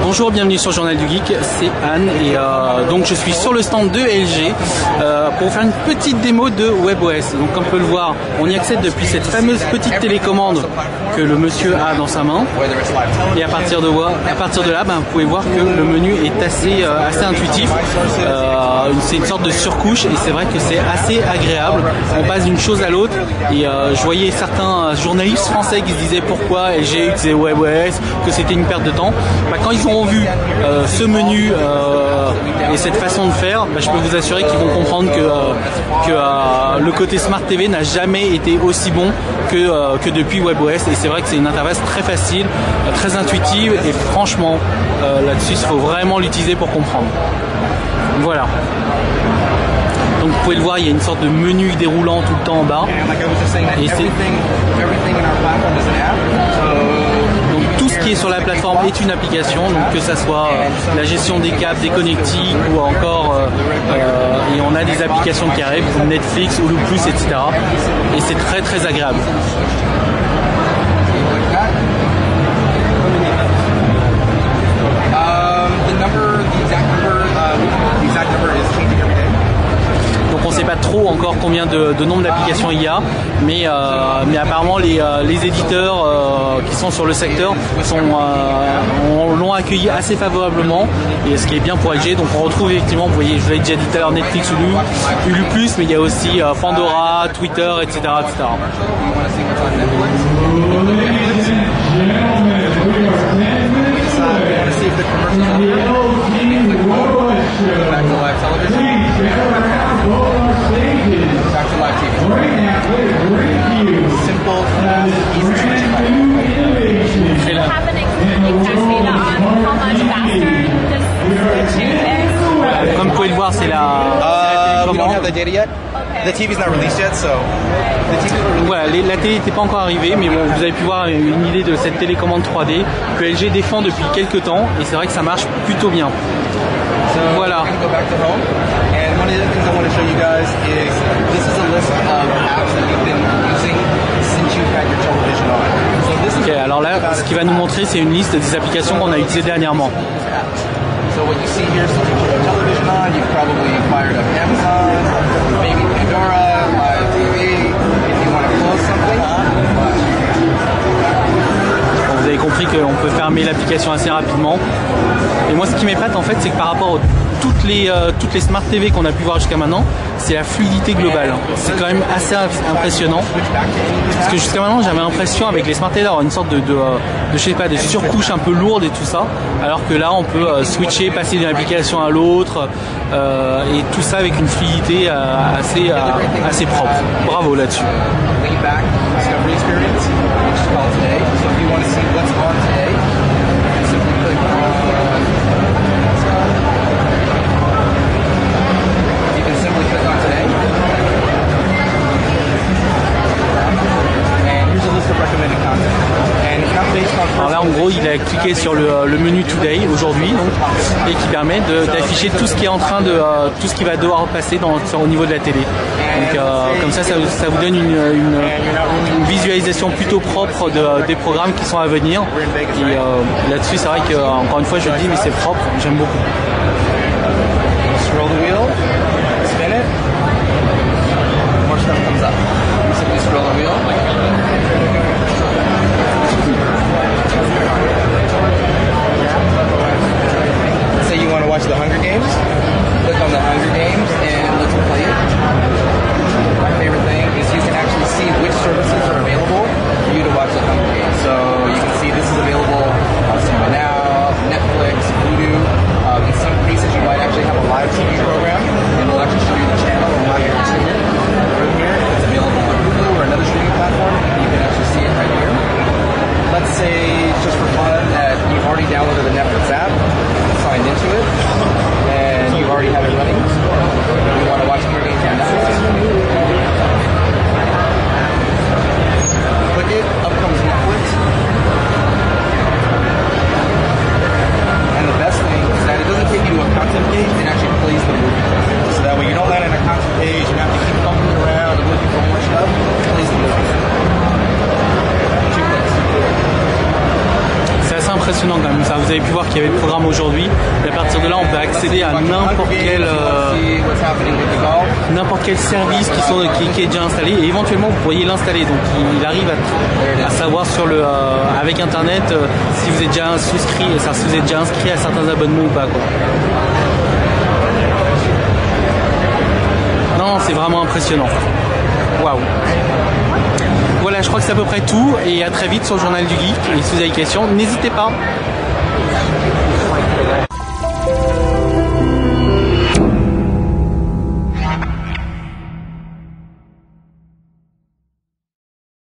Bonjour, bienvenue sur Journal du Geek, c'est Anne et donc je suis sur le stand de LG pour faire une petite démo de WebOS. Donc comme on peut le voir, on y accède depuis cette fameuse petite télécommande que le monsieur a dans sa main et à partir de là, vous pouvez voir que le menu est assez intuitif. C'est une sorte de surcouche et c'est vrai que c'est assez agréable. On passe d'une chose à l'autre et je voyais certains journalistes français qui se disaient pourquoi LG utilisait WebOS, que c'était une perte de temps. Quand ils auront vu ce menu et cette façon de faire, je peux vous assurer qu'ils vont comprendre que le côté Smart TV n'a jamais été aussi bon que depuis WebOS, et c'est vrai que c'est une interface très facile, très intuitive, et franchement là-dessus il faut vraiment l'utiliser pour comprendre. Voilà. Donc vous pouvez le voir, il y a une sorte de menu déroulant tout le temps en bas. Et donc tout ce qui est sur la plateforme est une application, donc que ça soit la gestion des câbles, des connectiques ou encore et on a des applications qui arrivent comme Netflix, Hulu Plus, etc. Et c'est très très agréable. Donc on ne sait pas trop encore combien de nombre d'applications il y a, mais apparemment les éditeurs qui sont sur le secteur l'ont accueilli assez favorablement, et ce qui est bien pour LG. Donc on retrouve effectivement, vous voyez, je vous l'ai déjà dit tout à l'heure, Netflix, Hulu Plus, mais il y a aussi Pandora, Twitter, etc. Comme vous pouvez le voir, c'est la voilà, la télé n'était pas encore arrivée, mais bon, vous avez pu voir une idée de cette télécommande 3D que LG défend depuis quelques temps, et c'est vrai que ça marche plutôt bien. Voilà. Ok, alors là, ce qui va nous montrer, c'est une liste des applications qu'on a utilisées dernièrement. So what you see here is something you put your television on. You've probably fired up Amazon, maybe Pandora, Live TV. If you want to close something. Bon, vous avez compris qu'on peut fermer l'application assez rapidement. Et moi, ce qui m'épate en fait, c'est que par rapport à toutes les Smart TV qu'on a pu voir jusqu'à maintenant, c'est la fluidité globale. C'est quand même assez impressionnant. Parce que jusqu'à maintenant, j'avais l'impression avec les Smart TV d'avoir une sorte de je sais pas, des surcouches un peu lourdes et tout ça. Alors que là, on peut switcher, passer d'une application à l'autre, et tout ça avec une fluidité assez propre. Bravo là-dessus. Alors là, en gros, il a cliqué sur le menu Today aujourd'hui, et qui permet d'afficher tout ce qui est en train tout ce qui va devoir passer au niveau de la télé. Donc comme ça vous donne une visualisation plutôt propre des programmes qui sont à venir. Et là-dessus, c'est vrai que encore une fois, je le dis, mais c'est propre. J'aime beaucoup. Scroll the wheel, spin it, more stuff comes up. Simply scroll the wheel. Say you want to watch the Hunger Games, click on the Hunger Games and let's play it. My favorite thing is you can actually see which services are available for you to watch the Hunger Games. So you can see this is available on Cinema Now, Netflix, Hulu. In some cases you might actually have a live TV program and it'll actually show you the channel and how you're seeing it. Right here, it's available on Hulu or another streaming platform. You can actually see it right here. Let's say, just for fun, that you've already downloaded the Netflix app, signed into it, and you already have it running. You want to watch more games on Netflix? Click it, up comes Netflix. And the best thing is that it doesn't take you to a content page, it actually plays the vous avez pu voir qu'il y avait le programme aujourd'hui. Et à partir de là, on peut accéder à n'importe quel service qui est déjà installé et éventuellement vous pourriez l'installer. Donc il arrive à savoir sur avec internet si vous êtes déjà souscrit, si vous êtes déjà inscrit à certains abonnements ou pas, quoi. Non, c'est vraiment impressionnant. Waouh. Voilà, je crois que c'est à peu près tout et à très vite sur le Journal du Geek. Et si vous avez des questions, n'hésitez pas.